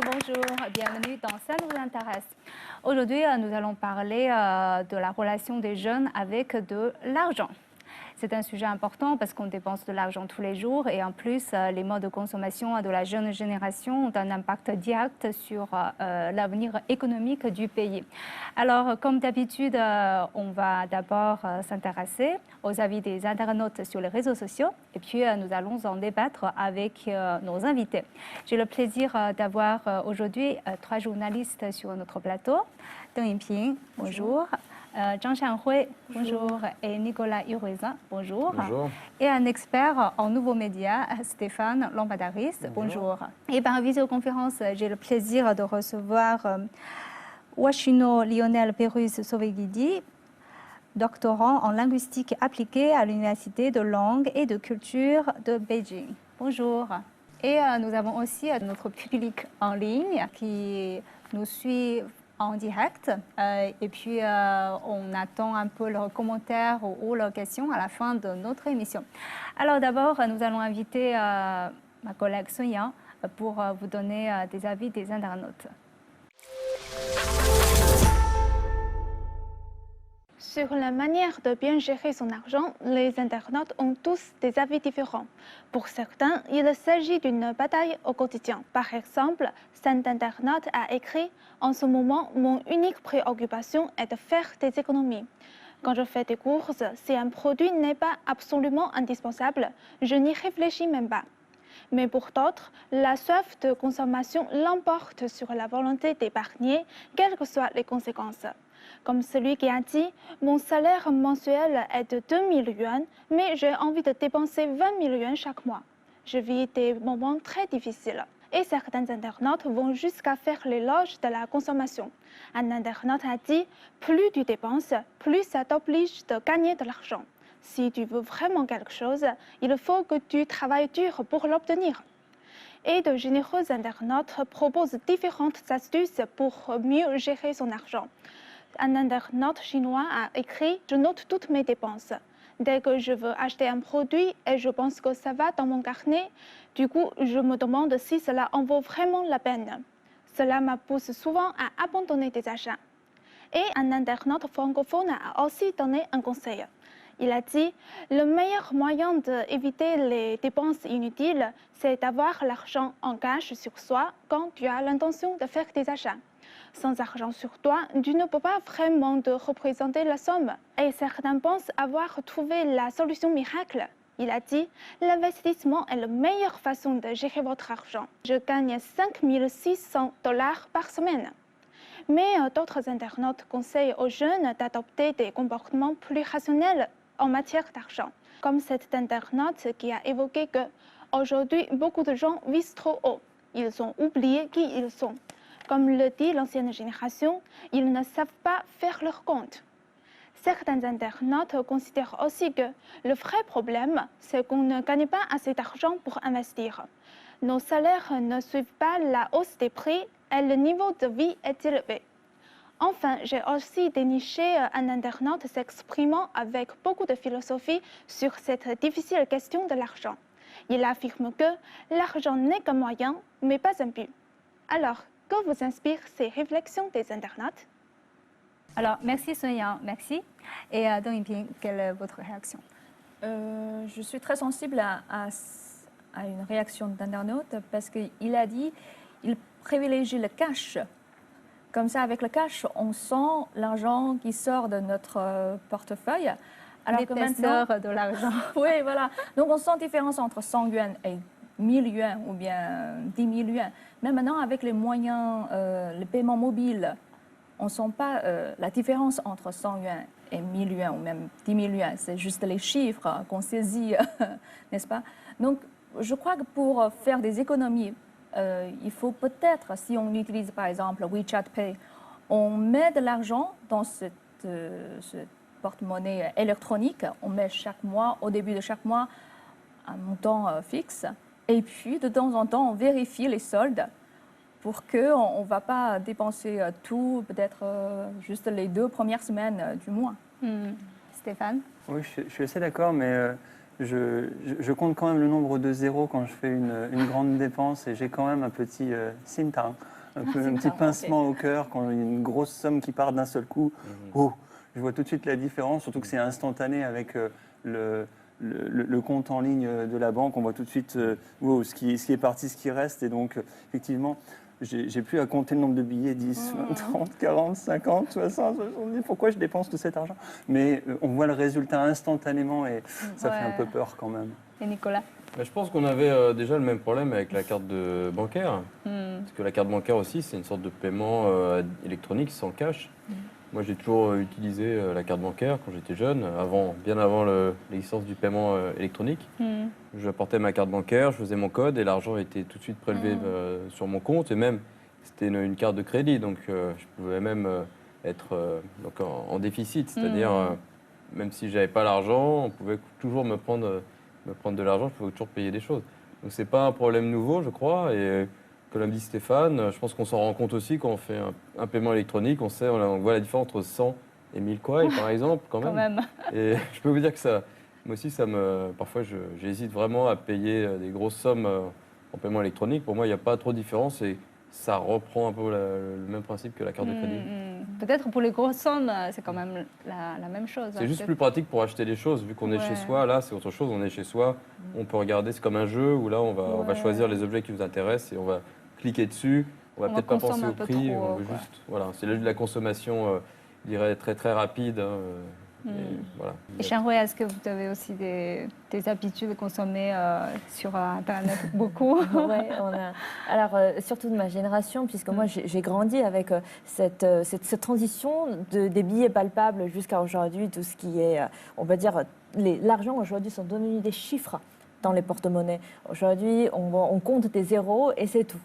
bonjour, bienvenue dans Ça nous intéresse. Aujourd'hui, nous allons parler de la relation des jeunes avec de l'argent. C'est un sujet important parce qu'on dépense de l'argent tous les jours et en plus, les modes de consommation de la jeune génération ont un impact direct sur l'avenir économique du pays. Alors, comme d'habitude, on va d'abord s'intéresser aux avis des internautes sur les réseaux sociaux et puis nous allons en débattre avec nos invités. J'ai le plaisir d'avoir aujourd'hui trois journalistes sur notre plateau. Deng Yinping, bonjour. Zhang Shanhui, bonjour. Et Nicolas Huruizin, bonjour. Bonjour. Et un expert en nouveaux médias, Stéphane Lampadaris, bonjour. Et par visioconférence, j'ai le plaisir de recevoir Wachino Lionel Pérus Soveguidi, doctorant en linguistique appliquée à l'Université de langue et de culture de Beijing. Bonjour. Et nous avons aussi notre public en ligne qui nous suit en direct et puis on attend un peu leurs commentaires ou leurs questions à la fin de notre émission. Alors d'abord, nous allons inviter ma collègue Sonia pour vous donner des avis des internautes. Sur la manière de bien gérer son argent, les internautes ont tous des avis différents. Pour certains, il s'agit d'une bataille au quotidien. Par exemple, cet internaute a écrit « En ce moment, mon unique préoccupation est de faire des économies. Quand je fais des courses, si un produit n'est pas absolument indispensable, je n'y réfléchis même pas. » Mais pour d'autres, la soif de consommation l'emporte sur la volonté d'épargner, quelles que soient les conséquences. Comme celui qui a dit « Mon salaire mensuel est de 2 000 yuan, mais j'ai envie de dépenser 20 000 yuan chaque mois. Je vis des moments très difficiles. » Et certains internautes vont jusqu'à faire l'éloge de la consommation. Un internaute a dit « Plus tu dépenses, plus ça t'oblige de gagner de l'argent. Si tu veux vraiment quelque chose, il faut que tu travailles dur pour l'obtenir. » Et de généreux internautes proposent différentes astuces pour mieux gérer son argent. Un internaute chinois a écrit « Je note toutes mes dépenses. Dès que je veux acheter un produit et je pense que ça va dans mon carnet, du coup, je me demande si cela en vaut vraiment la peine. Cela me pousse souvent à abandonner des achats. » Et un internaute francophone a aussi donné un conseil. Il a dit « Le meilleur moyen d'éviter les dépenses inutiles, c'est d'avoir l'argent en cash sur soi quand tu as l'intention de faire des achats. Sans argent sur toi, tu ne peux pas vraiment te représenter la somme. » Et certains pensent avoir trouvé la solution miracle. Il a dit « L'investissement est la meilleure façon de gérer votre argent. Je gagne 5 600 $ par semaine. » Mais d'autres internautes conseillent aux jeunes d'adopter des comportements plus rationnels en matière d'argent. Comme cet internaute qui a évoqué que aujourd'hui beaucoup de gens visent trop haut. Ils ont oublié qui ils sont. Comme le dit l'ancienne génération, ils ne savent pas faire leur compte. Certains internautes considèrent aussi que le vrai problème, c'est qu'on ne gagne pas assez d'argent pour investir. Nos salaires ne suivent pas la hausse des prix et le niveau de vie est élevé. Enfin, j'ai aussi déniché un internaute s'exprimant avec beaucoup de philosophie sur cette difficile question de l'argent. Il affirme que l'argent n'est qu'un moyen, mais pas un but. Alors, que vous inspirent ces réflexions des internautes? Alors, merci Sonia, merci. Et Deng Yinping, quelle est votre réaction? Je suis très sensible à une réaction d'internaute parce qu'il a dit qu'il privilégie le cash. Comme ça, avec le cash, on sent l'argent qui sort de notre portefeuille. Alors que maintenant, de l'argent. Oui, voilà. Donc, on sent la différence entre 100 yuan et 1000 yuan ou bien 10 000 yuan. Mais maintenant, avec les moyens, le paiement mobile, on ne sent pas la différence entre 100 yuan et 1000 yuan ou même 10 000 yuan. C'est juste les chiffres qu'on saisit, n'est-ce pas? Donc, je crois que pour faire des économies, il faut peut-être, si on utilise par exemple WeChat Pay, on met de l'argent dans ce porte-monnaie électronique. On met chaque mois, au début de chaque mois, un montant fixe. Et puis, de temps en temps, on vérifie les soldes pour qu'on ne va pas dépenser tout, peut-être juste les 2 premières semaines du mois. Stéphane? Oui, je suis assez d'accord, mais je compte quand même le nombre de zéros quand je fais une grande dépense et j'ai quand même un petit simtang, un petit pincement au cœur quand il y a une grosse somme qui part d'un seul coup. Oh, je vois tout de suite la différence, surtout que c'est instantané avec le compte en ligne de la banque. On voit tout de suite wow, ce qui est parti, ce qui reste. Et donc, effectivement, j'ai plus à compter le nombre de billets, 10, 20, 30, 40, 50, 60, 70. Pourquoi je dépense tout cet argent? Mais on voit le résultat instantanément et ça fait un peu peur quand même. Et Nicolas? Je pense qu'on avait déjà le même problème avec la carte bancaire. Parce que la carte bancaire aussi, c'est une sorte de paiement électronique sans cash. Moi, j'ai toujours utilisé la carte bancaire quand j'étais jeune, bien avant l'existence du paiement électronique. Je apportais ma carte bancaire, je faisais mon code et l'argent était tout de suite prélevé sur mon compte. Et même, c'était une carte de crédit, donc je pouvais même être donc en déficit. C'est-à-dire, même si je n'avais pas l'argent, on pouvait toujours me prendre de l'argent, je pouvais toujours payer des choses. Donc, ce n'est pas un problème nouveau, je crois. Et comme l'a dit Stéphane, je pense qu'on s'en rend compte aussi quand on fait un paiement électronique. On voit la différence entre 100 et 1000 kwai, par exemple, quand même. Et je peux vous dire que moi aussi, parfois, j'hésite vraiment à payer des grosses sommes en paiement électronique. Pour moi, il n'y a pas trop de différence et ça reprend un peu le même principe que la carte de crédit. Peut-être pour les grosses sommes, c'est quand même la même chose. C'est juste plus pratique pour acheter des choses. Vu qu'on est chez soi, là, c'est autre chose. On est chez soi, on peut regarder, c'est comme un jeu où là, on va choisir les objets qui nous intéressent et on va cliquer dessus. On va peut-être pas penser au prix. On veut juste, voilà, c'est de la consommation, je dirais, très très rapide. Voilà. Et Shanghai, est-ce que vous avez aussi des habitudes de consommer sur Internet beaucoup? Oui, alors surtout de ma génération, puisque moi j'ai grandi avec cette transition des billets palpables jusqu'à aujourd'hui, tout ce qui est, on va dire, l'argent aujourd'hui sont devenus des chiffres dans les porte-monnaies. Aujourd'hui, on compte des zéros et c'est tout.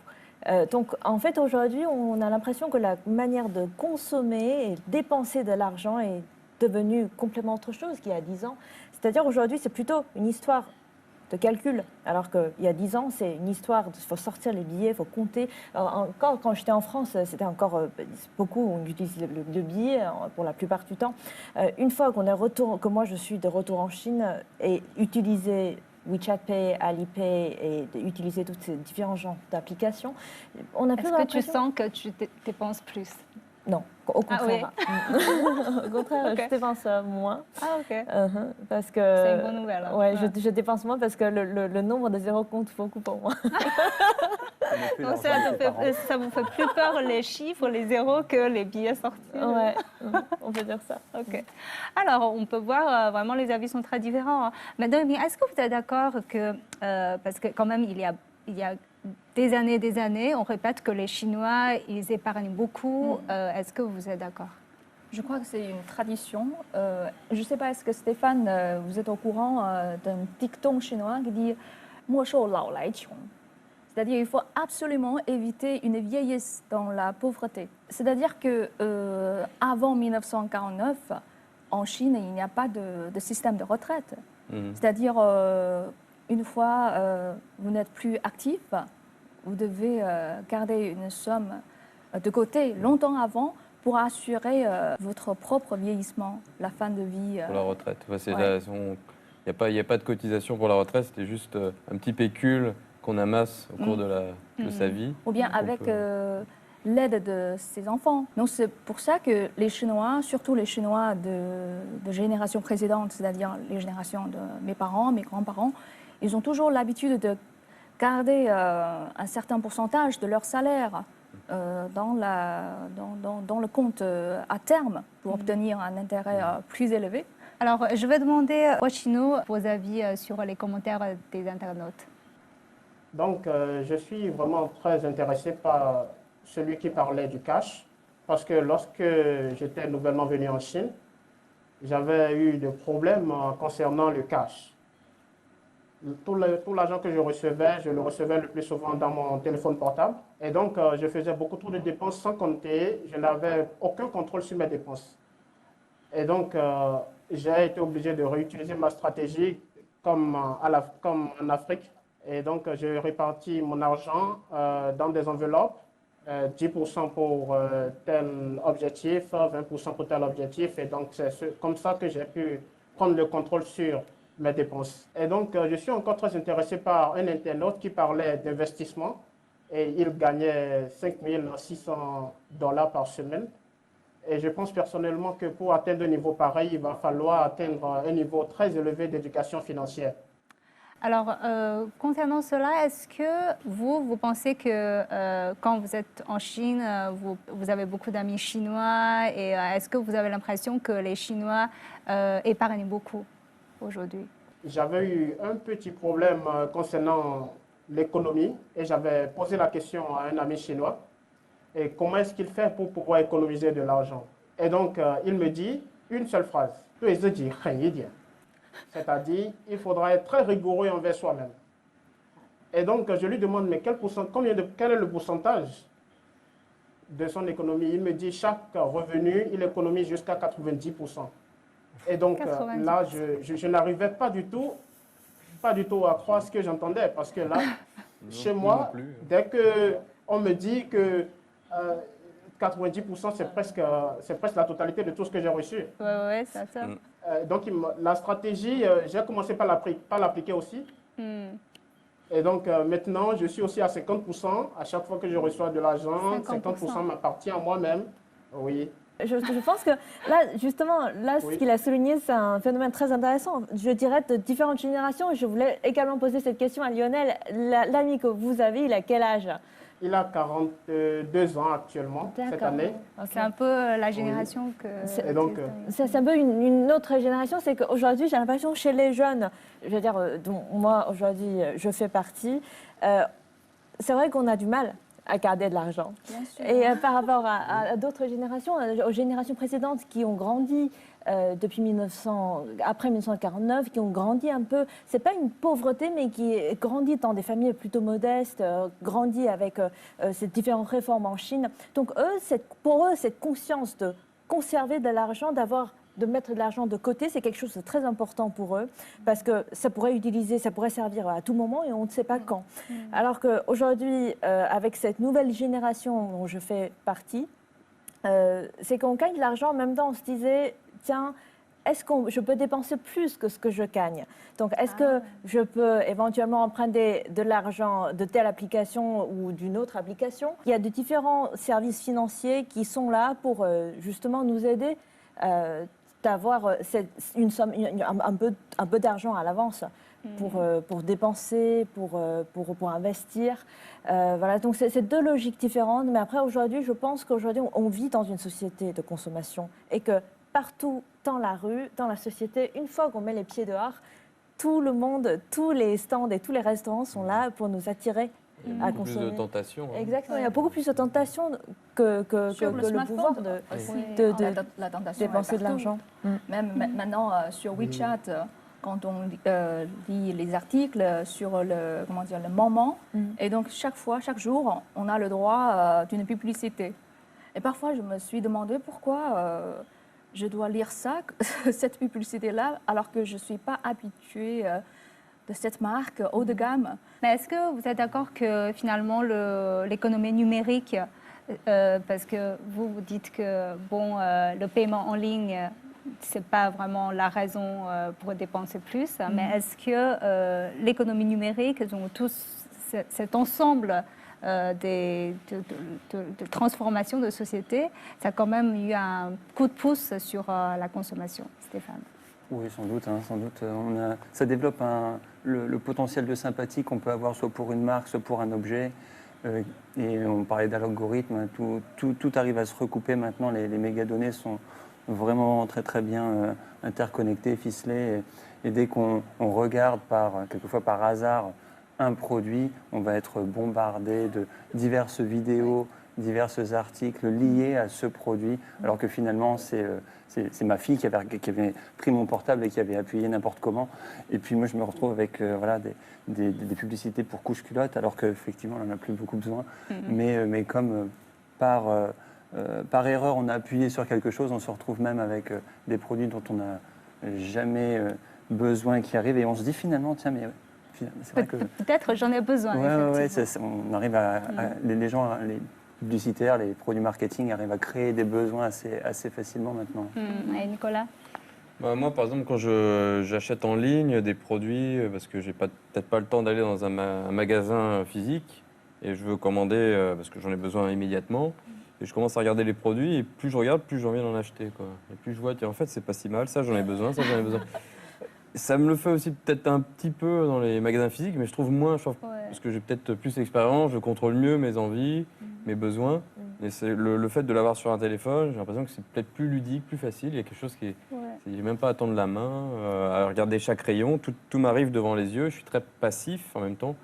Donc, en fait, aujourd'hui, on a l'impression que la manière de consommer et dépenser de l'argent est devenue complètement autre chose qu'il y a 10 ans. C'est-à-dire, aujourd'hui, c'est plutôt une histoire de calcul, alors qu'il y a 10 ans, c'est une histoire, il faut sortir les billets, il faut compter. Encore, quand j'étais en France, c'était encore beaucoup, on utilise le billet pour la plupart du temps. Une fois que moi je suis de retour en Chine et utiliser WeChat Pay, Alipay et utiliser tous ces différents genres d'applications, on a plus l'impression... Est-ce que tu sens que tu dépenses plus? Non, au contraire. Ah oui. Au contraire, je dépense moins. Ah ok. Parce que c'est une bonne nouvelle. Hein. Ouais, je dépense moins parce que le nombre de zéros compte beaucoup pour moi. Donc ça vous fait plus peur les chiffres, les zéros que les billets sortis. Ouais, on peut dire ça. Ok. Alors on peut voir vraiment les avis sont très différents. Mais Noémie, est-ce que vous êtes d'accord que parce que quand même il y a des années, on répète que les Chinois, ils épargnent beaucoup. Est-ce que vous êtes d'accord? Je crois que c'est une tradition. Je ne sais pas, est-ce que Stéphane, vous êtes au courant d'un dicton chinois qui dit « Mo shou lao lai qiong ». C'est-à-dire qu'il faut absolument éviter une vieillesse dans la pauvreté. C'est-à-dire qu'avant 1949, en Chine, il n'y a pas de système de retraite. C'est-à-dire, une fois vous n'êtes plus actif, vous devez garder une somme de côté longtemps avant pour assurer votre propre vieillissement, la fin de vie. Pour la retraite. Il n'y a pas de cotisation pour la retraite, c'était juste un petit pécule qu'on amasse au cours de sa vie. Ou bien avec l'aide de ses enfants. Donc c'est pour ça que les Chinois, surtout les Chinois de génération précédente, c'est-à-dire les générations de mes parents, mes grands-parents, ils ont toujours l'habitude de garder un certain pourcentage de leur salaire dans le compte à terme pour obtenir un intérêt plus élevé. Alors, je vais demander au Chino vos avis sur les commentaires des internautes. Donc, je suis vraiment très intéressé par celui qui parlait du cash, parce que lorsque j'étais nouvellement venu en Chine, j'avais eu des problèmes concernant le cash. Tout l'argent que je le recevais le plus souvent dans mon téléphone portable. Et donc, je faisais beaucoup trop de dépenses sans compter. Je n'avais aucun contrôle sur mes dépenses. Et donc, j'ai été obligé de réutiliser ma stratégie comme en Afrique. Et donc, j'ai réparti mon argent dans des enveloppes, 10% pour tel objectif, 20% pour tel objectif. Et donc, c'est comme ça que j'ai pu prendre le contrôle sur mes dépenses. Et donc, je suis encore très intéressé par un internaute qui parlait d'investissement et il gagnait 5 600 $ par semaine. Et je pense personnellement que pour atteindre un niveau pareil, il va falloir atteindre un niveau très élevé d'éducation financière. Alors, concernant cela, est-ce que vous pensez que quand vous êtes en Chine, vous avez beaucoup d'amis chinois et est-ce que vous avez l'impression que les Chinois épargnent beaucoup aujourd'hui? J'avais eu un petit problème concernant l'économie et j'avais posé la question à un ami chinois. Et comment est-ce qu'il fait pour pouvoir économiser de l'argent? Et donc, il me dit une seule phrase. C'est-à-dire, il faudra être très rigoureux envers soi-même. Et donc, je lui demande, mais quel est le pourcentage de son économie? Il me dit, chaque revenu, il économise jusqu'à 90%. Et donc, 90%. là, je n'arrivais pas du tout à croire ce que j'entendais. Parce que là, chez moi, dès qu'on me dit que 90%, c'est presque la totalité de tout ce que j'ai reçu. Oui, c'est ça. Donc, la stratégie, j'ai commencé par l'appliquer aussi. Et donc, maintenant, je suis aussi à 50%. À chaque fois que je reçois de l'argent, 50% m'appartient à moi-même. Oui. Je pense que là, justement, ce qu'il a souligné, c'est un phénomène très intéressant. Je dirais de différentes générations. Je voulais également poser cette question à Lionel. L'ami que vous avez, il a quel âge? Il a 42 ans actuellement, cette année. Okay. C'est un peu la génération que... Et donc, c'est un peu une autre génération. C'est qu'aujourd'hui, j'ai l'impression chez les jeunes, je veux dire, dont moi, aujourd'hui, je fais partie, c'est vrai qu'on a du mal à garder de l'argent. Et par rapport à d'autres générations, aux générations précédentes qui ont grandi depuis après 1949, qui ont grandi un peu, c'est pas une pauvreté, mais qui grandit dans des familles plutôt modestes, grandi avec ces différentes réformes en Chine. Donc pour eux, cette conscience de conserver de l'argent, de mettre de l'argent de côté, c'est quelque chose de très important pour eux, parce que ça pourrait servir à tout moment et on ne sait pas quand. Alors qu'aujourd'hui, avec cette nouvelle génération dont je fais partie, c'est qu'on gagne de l'argent, en même temps on se disait, tiens, est-ce que je peux dépenser plus que ce que je gagne? Donc, est-ce que je peux éventuellement emprunter de l'argent de telle application ou d'une autre application? Il y a de différents services financiers qui sont là pour justement nous aider d'avoir une somme, un peu d'argent à l'avance pour dépenser, pour investir. Voilà, donc c'est deux logiques différentes. Mais après, aujourd'hui, je pense qu'aujourd'hui, on vit dans une société de consommation et que partout dans la rue, dans la société, une fois qu'on met les pieds dehors, tout le monde, tous les stands et tous les restaurants sont là pour nous attirer à consommer. Plus de tentations. Hein. Exactement, il y a beaucoup plus de tentations que le pouvoir de la tentation dépenser de l'argent. Même maintenant, sur WeChat, quand on lit les articles sur le moment, et donc chaque jour, on a le droit d'une publicité. Et parfois, je me suis demandé pourquoi je dois lire cette publicité-là, alors que je ne suis pas habituée de cette marque haut de gamme. Mais est-ce que vous êtes d'accord que finalement l'économie numérique, parce que vous dites que le paiement en ligne, ce n'est pas vraiment la raison pour dépenser plus, mais est-ce que l'économie numérique, donc tout cet ensemble de transformation de société, ça a quand même eu un coup de pouce sur la consommation, Stéphane? Oui, sans doute. Ça développe le potentiel de sympathie qu'on peut avoir soit pour une marque, soit pour un objet. Et on parlait d'algorithmes, tout arrive à se recouper maintenant. Les mégadonnées sont vraiment très très bien interconnectées, ficelées. Et dès qu'on regarde quelquefois par hasard un produit, on va être bombardé de diverses vidéos, divers articles liés à ce produit, alors que finalement c'est ma fille qui avait pris mon portable et qui avait appuyé n'importe comment. Et puis moi je me retrouve avec des publicités pour couche-culotte, alors qu'effectivement on n'en a plus beaucoup besoin. Mais comme par erreur on a appuyé sur quelque chose, on se retrouve même avec des produits dont on n'a jamais besoin qui arrivent et on se dit finalement tiens mais c'est vrai que peut-être j'en ai besoin. On arrive les gens, les publicitaires, les produits marketing arrivent à créer des besoins assez facilement maintenant. Et Nicolas? Bah, moi, par exemple, quand j'achète en ligne des produits, parce que j'ai peut-être pas le temps d'aller dans un magasin physique, et je veux commander parce que j'en ai besoin immédiatement, et je commence à regarder les produits, et plus je regarde, plus j'ai envie d'en acheter, quoi. Et plus je vois, tiens, en fait, c'est pas si mal, ça j'en ai besoin, ça j'en ai besoin. Ça me le fait aussi peut-être un petit peu dans les magasins physiques, mais je trouve moins, parce que j'ai peut-être plus d'expérience, je contrôle mieux mes envies, mes besoins. Et c'est le fait de l'avoir sur un téléphone, j'ai l'impression que c'est peut-être plus ludique, plus facile. Il y a quelque chose qui est. J'ai même pas à tendre la main, à regarder chaque rayon. Tout m'arrive devant les yeux. Je suis très passif en même temps.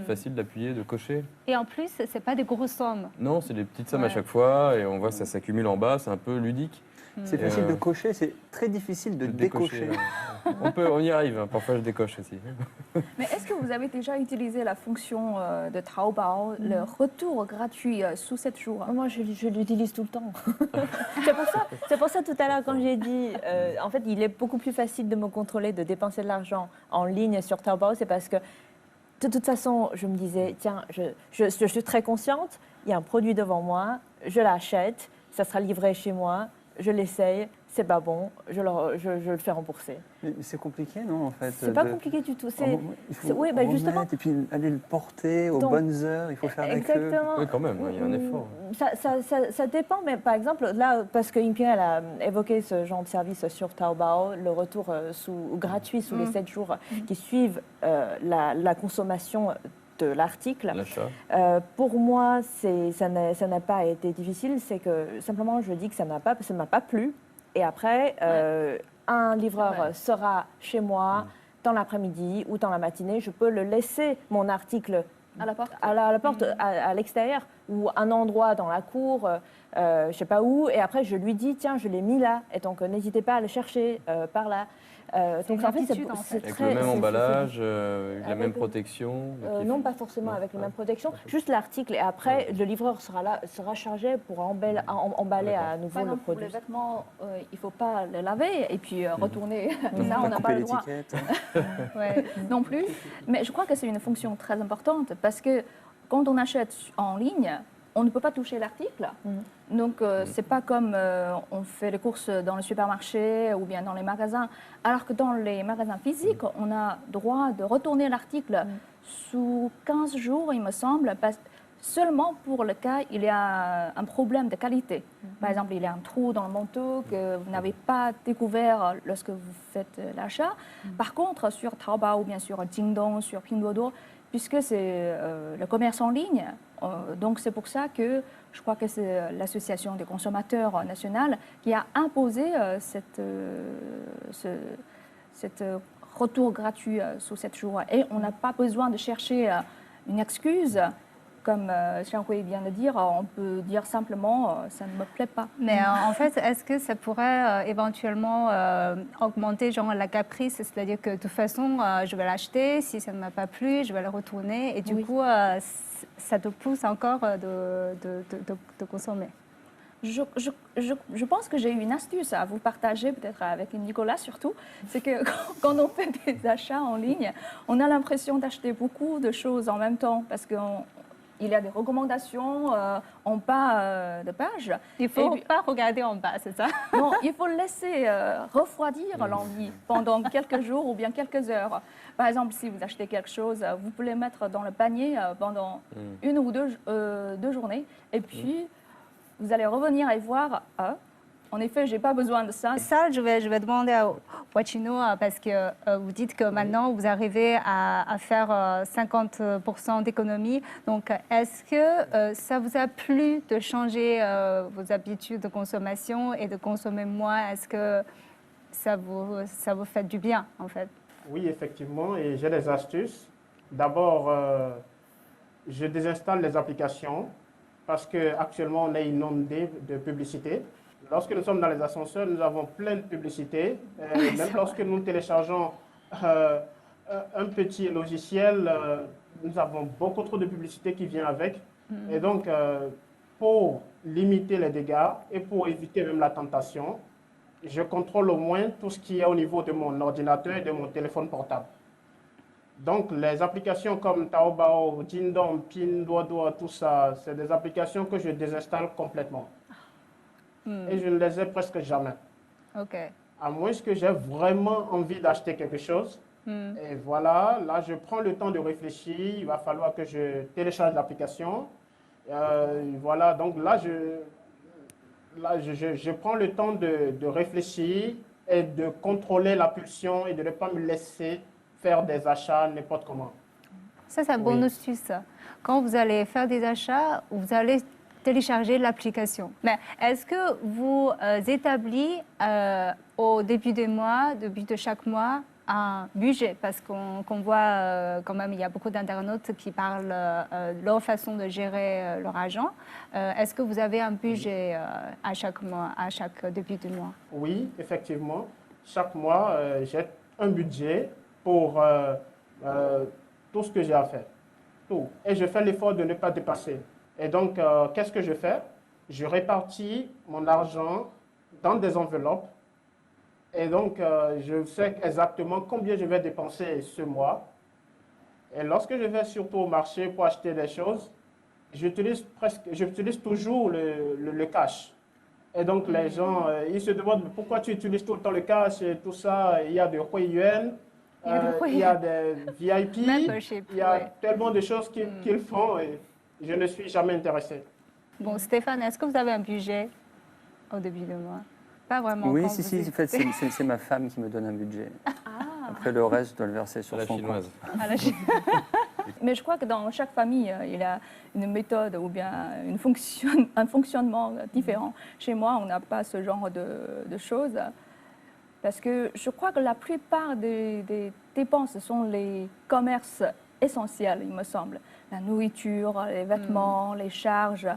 Facile d'appuyer, de cocher. Et en plus, c'est pas des grosses sommes. Non, c'est des petites sommes à chaque fois et on voit ça s'accumule en bas. C'est un peu ludique. C'est facile de cocher, c'est très difficile de décocher. On y arrive, hein. Parfois je décoche aussi. Mais est-ce que vous avez déjà utilisé la fonction de Taobao, le retour gratuit sous 7 jours? Moi, je l'utilise tout le temps. c'est pour ça tout à l'heure, quand j'ai dit, en fait, il est beaucoup plus facile de me contrôler, de dépenser de l'argent en ligne sur Taobao, c'est parce que de toute façon, je me disais, tiens, je suis très consciente, il y a un produit devant moi, je l'achète, ça sera livré chez moi, je l'essaye, c'est pas bon, je le fais rembourser. Mais c'est compliqué, non, en fait? C'est pas compliqué du tout. Il faut remettre, justement. Et puis aller le porter aux bonnes heures, il faut faire la queue. Exactement. Oui, quand même, il y a un effort. Ça dépend, mais par exemple, là, parce que Ying elle a évoqué ce genre de service sur Taobao, le retour gratuit sous les 7 jours qui suivent la consommation de l'article. Pour moi, ça n'a pas été difficile. C'est que simplement, je dis que ça ne m'a pas plu. Et après, un livreur sera chez moi dans l'après-midi ou dans la matinée. Je peux le laisser, mon article, à la porte, à l'extérieur ou un endroit dans la cour, je ne sais pas où. Et après, je lui dis, tiens, je l'ai mis là. Et donc, n'hésitez pas à le chercher par là. Donc en fait, c'est avec le même emballage, la même protection. Non, pas forcément avec la même protection, juste l'article. Et après, le livreur sera chargé pour emballer à nouveau le produit. Pour les vêtements, il ne faut pas les laver et puis retourner. Ça, on n'a pas le droit. Non plus. Mais je crois que c'est une fonction très importante parce que quand on achète en ligne, on ne peut pas toucher l'article. Donc, ce n'est pas comme on fait les courses dans le supermarché ou bien dans les magasins. Alors que dans les magasins physiques, on a droit de retourner l'article sous 15 jours, il me semble, seulement pour le cas où il y a un problème de qualité. Par exemple, il y a un trou dans le manteau que vous n'avez pas découvert lorsque vous faites l'achat. Par contre, sur Taobao ou bien sur Jingdong, sur Pinduoduo, puisque c'est le commerce en ligne, donc c'est pour ça que je crois que c'est l'association des consommateurs nationale qui a imposé cette retour gratuit sous 7 jours. Et on n'a pas besoin de chercher une excuse. Comme Xiang Hui vient de dire, on peut dire simplement ça ne me plaît pas. Mais en fait, est-ce que ça pourrait éventuellement augmenter genre la caprice, c'est-à-dire que de toute façon, je vais l'acheter, si ça ne m'a pas plu, je vais le retourner, et du coup, ça te pousse encore de consommer. Je pense que j'ai une astuce à vous partager, peut-être avec Nicolas surtout, c'est que quand on fait des achats en ligne, on a l'impression d'acheter beaucoup de choses en même temps, parce qu'il y a des recommandations en bas de page. Il ne faut pas regarder en bas, c'est ça? Non, il faut laisser refroidir l'envie pendant quelques jours ou bien quelques heures. Par exemple, si vous achetez quelque chose, vous pouvez le mettre dans le panier pendant une ou deux journées. Et puis, vous allez revenir et voir, en effet, je n'ai pas besoin de ça. Ça, je vais demander à Wachino, parce que vous dites que maintenant, vous arrivez à faire 50% d'économie. Donc, est-ce que ça vous a plu de changer vos habitudes de consommation et de consommer moins? Est-ce que ça vous fait du bien, en fait? Oui, effectivement, et j'ai des astuces. D'abord, je désinstalle les applications parce qu'actuellement, on a inondé de publicité. Lorsque nous sommes dans les ascenseurs, nous avons plein de publicités. Même lorsque nous téléchargeons un petit logiciel, nous avons beaucoup trop de publicités qui viennent avec. Et donc, pour limiter les dégâts et pour éviter même la tentation, je contrôle au moins tout ce qui est au niveau de mon ordinateur et de mon téléphone portable. Donc, les applications comme Taobao, Jingdong, Pinduoduo, tout ça, c'est des applications que je désinstalle complètement. Et je ne les ai presque jamais. OK. à moins que j'ai vraiment envie d'acheter quelque chose. Et voilà, là, je prends le temps de réfléchir. Il va falloir que je télécharge l'application. Voilà, donc là, je prends le temps de réfléchir et de contrôler la pulsion et de ne pas me laisser faire des achats n'importe comment. Ça, c'est un bon astuce. Quand vous allez faire des achats, vous allez télécharger l'application. Mais est-ce que vous établissez au début des mois, début de chaque mois, un budget? Parce qu'on voit quand même, il y a beaucoup d'internautes qui parlent de leur façon de gérer leur argent. Est-ce que vous avez un budget à chaque mois, à chaque début de mois? Oui, effectivement. Chaque mois, j'ai un budget pour tout ce que j'ai à faire. Tout. Et je fais l'effort de ne pas dépasser. Et donc, qu'est-ce que je fais? Je répartis mon argent dans des enveloppes. Et donc, je sais exactement combien je vais dépenser ce mois. Et lorsque je vais surtout au marché pour acheter des choses, j'utilise toujours le cash. Et donc, les gens, ils se demandent pourquoi tu utilises tout le temps le cash et tout ça. Il y a des Hui Yuan, il y a des VIP, il y a tellement de choses qu'ils font et je ne suis jamais intéressé. Bon, Stéphane, est-ce que vous avez un budget au début du mois? Pas vraiment. Oui, quand si, vous si, en êtes- fait, c'est ma femme qui me donne un budget. Après, le reste, je dois le verser sur La son chinoise. compte. À la Chine. Mais je crois que dans chaque famille, il y a une méthode ou bien un fonctionnement différent. Chez moi, on n'a pas ce genre de choses. Parce que je crois que la plupart des dépenses sont les commerces essentiels, il me semble. La nourriture, les vêtements, les charges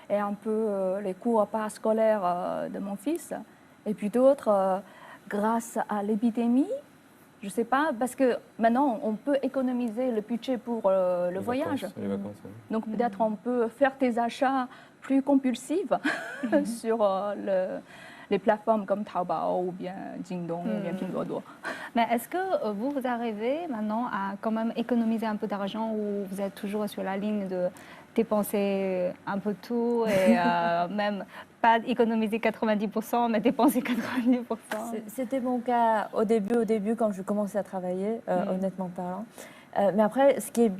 et un peu les cours parascolaires de mon fils. Et puis d'autres, grâce à l'épidémie, je ne sais pas, parce que maintenant, on peut économiser le budget pour le voyage. Les vacances, ouais. Donc peut-être on peut faire des achats plus compulsifs sur les plateformes comme Taobao ou bien Jingdong ou bien Pinduoduo. Mais est-ce que vous arrivez maintenant à quand même économiser un peu d'argent ou vous êtes toujours sur la ligne de dépenser un peu tout et même pas économiser 90%, mais dépenser 90%? C'était mon cas au début quand je commençais à travailler, honnêtement parlant. Mais après, ce qui est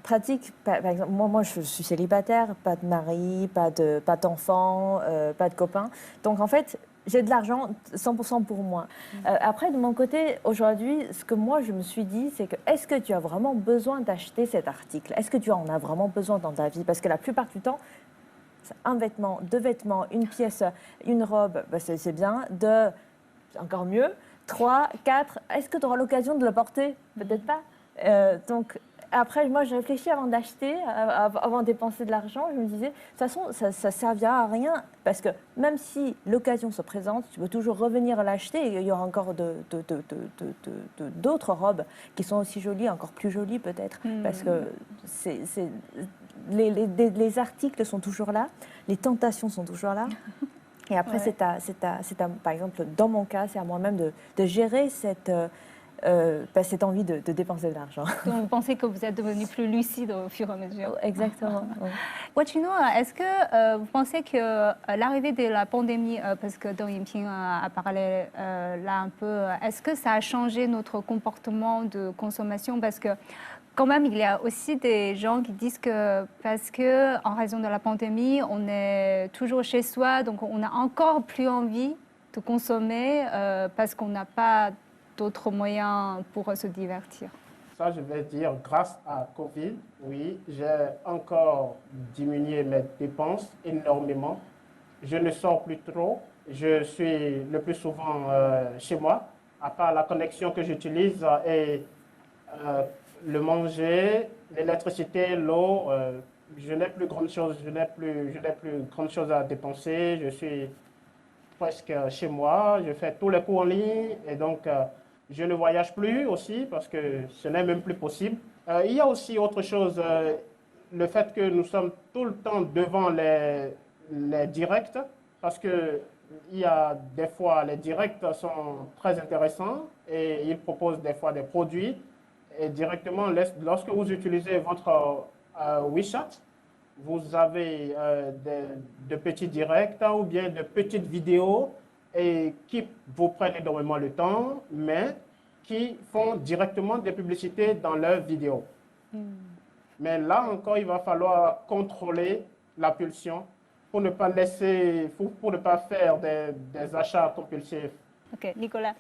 pratique, par exemple, moi je suis célibataire, pas de mari, pas d'enfant, pas de copain. Donc en fait, j'ai de l'argent 100% pour moi. Après, de mon côté, aujourd'hui, ce que moi je me suis dit, c'est que est-ce que tu as vraiment besoin d'acheter cet article? Est-ce que tu en as vraiment besoin dans ta vie? Parce que la plupart du temps, un vêtement, deux vêtements, une pièce, une robe, bah c'est bien. Deux, c'est encore mieux. 3, 4, est-ce que tu auras l'occasion de le porter? Peut-être pas. Donc, après, moi, je réfléchis avant d'acheter, avant de dépenser de l'argent. Je me disais, de toute façon, ça ne servira à rien. Parce que même si l'occasion se présente, tu peux toujours revenir l'acheter. Il y aura encore d'autres robes qui sont aussi jolies, encore plus jolies peut-être. Parce que les articles sont toujours là, les tentations sont toujours là. Et après, par exemple, dans mon cas, c'est à moi-même de gérer cette envie de dépenser de l'argent. Donc, vous pensez que vous êtes devenu plus lucide au fur et à mesure? Exactement. Oui. Wachino, est-ce que vous pensez que l'arrivée de la pandémie, parce que Deng Yingping a parlé là un peu, est-ce que ça a changé notre comportement de consommation? Parce que quand même, il y a aussi des gens qui disent que parce que en raison de la pandémie, on est toujours chez soi, donc on a encore plus envie de consommer parce qu'on n'a pas d'autres moyens pour se divertir. Ça, je vais dire, grâce à Covid, oui, j'ai encore diminué mes dépenses énormément. Je ne sors plus trop. Je suis le plus souvent chez moi, à part la connexion que j'utilise et le manger, l'électricité, l'eau. Je n'ai plus grande chose, je n'ai plus grande chose à dépenser. Je suis presque chez moi. Je fais tous les cours en ligne et donc je ne voyage plus aussi parce que ce n'est même plus possible. Il y a aussi autre chose, le fait que nous sommes tout le temps devant les directs parce que il y a des fois, les directs sont très intéressants et ils proposent des fois des produits. Et directement, lorsque vous utilisez votre WeChat, vous avez de petits directs ou bien de petites vidéos et qui vous prennent énormément le temps, mais qui font directement des publicités dans leurs vidéos. Mais là encore, il va falloir contrôler la pulsion pour ne pas pour ne pas faire des achats compulsifs. Ok, Nicolas.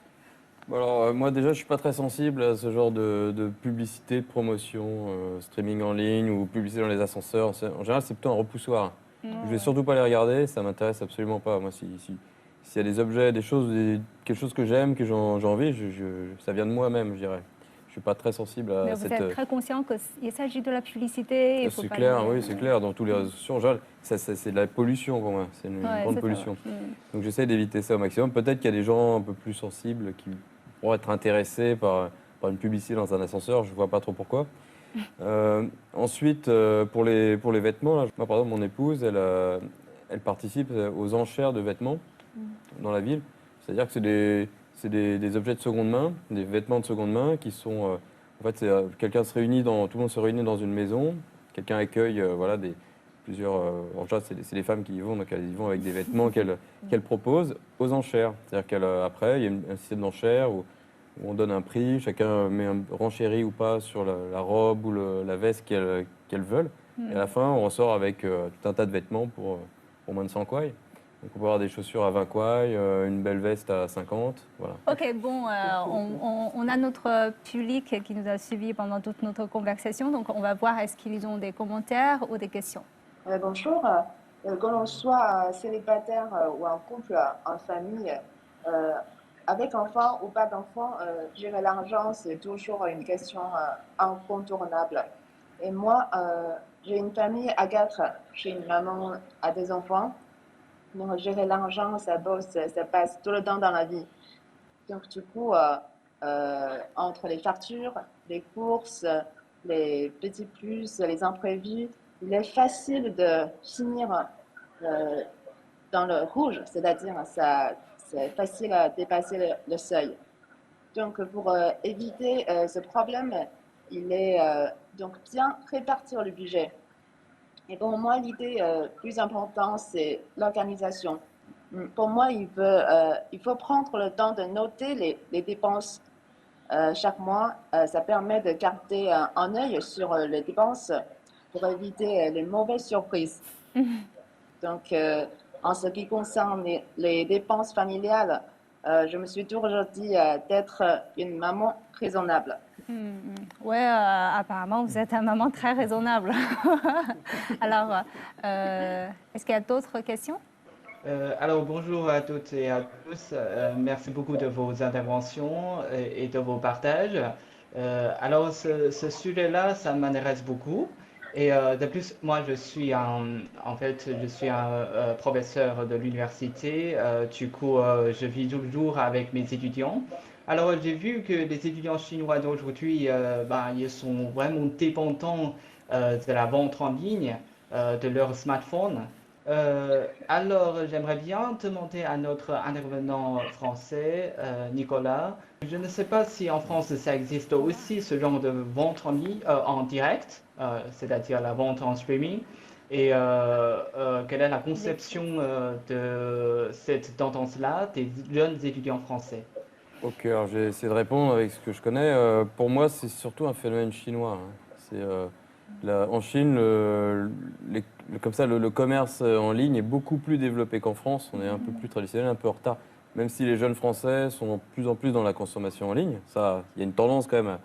Bon, alors, moi déjà, je suis pas très sensible à ce genre de publicité, de promotion, streaming en ligne ou publicité dans les ascenseurs. En général, c'est plutôt un repoussoir. Je vais surtout pas les regarder, ça m'intéresse absolument pas. Moi, s'il y a des objets, des choses, quelque chose que j'aime, que j'ai envie, ça vient de moi-même, je dirais. Je suis pas très sensible à Mais cette... vous êtes très conscient qu'il s'agit de la publicité. C'est clair, oui, c'est clair. Dans tous les réseaux sociaux, en général, c'est de la pollution pour moi. C'est une grande pollution. Donc j'essaie d'éviter ça au maximum. Peut-être qu'il y a des gens un peu plus sensibles qui pourraient être intéressés par une publicité dans un ascenseur. Je vois pas trop pourquoi. Ensuite, pour les vêtements, là, moi, par exemple, mon épouse, elle participe aux enchères de vêtements dans la ville. C'est-à-dire que c'est des objets de seconde main, des vêtements de seconde main qui sont... en fait, quelqu'un se réunit tout le monde se réunit dans une maison, quelqu'un accueille voilà, plusieurs... en général, c'est les femmes qui y vont, donc elles y vont avec des vêtements qu'elle propose aux enchères. C'est-à-dire qu'après, il y a un système d'enchères où on donne un prix, chacun met un renchéri ou pas sur la robe ou la veste qu'elles veulent. Et à la fin, on ressort avec tout un tas de vêtements pour moins de 100 kouai. Donc on peut avoir des chaussures à 20 kouai, une belle veste à 50. Voilà. Ok, bon, on a notre public qui nous a suivis pendant toute notre conversation, donc on va voir est-ce qu'ils ont des commentaires ou des questions. Bonjour, que l'on soit célibataire ou en couple, en famille, avec enfant ou pas d'enfant, gérer l'argent, c'est toujours une question incontournable. Et moi, j'ai une famille à 4, j'ai une maman à des enfants. Donc, gérer l'argent, ça bosse, ça passe tout le temps dans la vie. Donc, du coup, entre les factures, les courses, les petits plus, les imprévus, il est facile de finir dans le rouge, c'est-à-dire c'est facile à dépasser le seuil. Donc, pour éviter ce problème, il est donc bien répartir le budget. Et pour moi, l'idée plus importante, c'est l'organisation. Pour moi, il faut prendre le temps de noter les dépenses chaque mois. Ça permet de garder un œil sur les dépenses pour éviter les mauvaises surprises. Donc, en ce qui concerne les dépenses familiales, je me suis toujours dit d'être une maman raisonnable. Oui, apparemment, vous êtes une maman très raisonnable. Alors, est-ce qu'il y a d'autres questions? Alors, bonjour à toutes et à tous. Merci beaucoup de vos interventions et de vos partages. Alors, ce sujet-là, ça m'intéresse beaucoup. Et de plus, moi, je suis un professeur de l'université. Du coup, je vis toujours avec mes étudiants. Alors, j'ai vu que les étudiants chinois d'aujourd'hui, ils sont vraiment dépendants de la vente en ligne, de leur smartphone. Alors, j'aimerais bien demander à notre intervenant français, Nicolas. Je ne sais pas si en France, ça existe aussi, ce genre de vente en ligne, en direct, c'est-à-dire la vente en streaming. Et quelle est la conception de cette tendance-là des jeunes étudiants français? Ok, alors j'ai essayé de répondre avec ce que je connais. Pour moi, c'est surtout un phénomène chinois. En Chine, comme ça, le commerce en ligne est beaucoup plus développé qu'en France. On est un peu plus traditionnel, un peu en retard. Même si les jeunes Français sont de plus en plus dans la consommation en ligne, ça, il y a une tendance quand même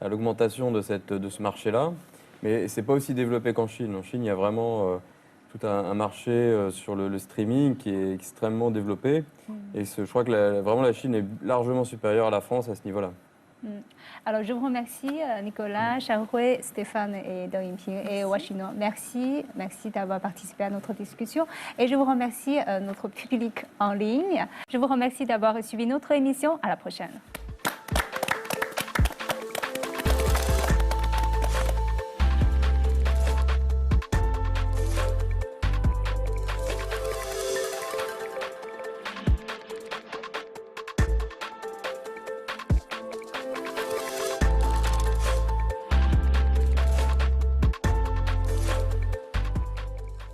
à l'augmentation de ce marché-là. Mais c'est pas aussi développé qu'en Chine. En Chine, il y a vraiment tout un marché sur le streaming qui est extrêmement développé. Et je crois que vraiment la Chine est largement supérieure à la France à ce niveau-là. Alors, je vous remercie, Nicolas, Xiaohui, Stéphane et Deng Yingping et Washino. Merci d'avoir participé à notre discussion. Et je vous remercie, notre public en ligne. Je vous remercie d'avoir suivi notre émission. À la prochaine.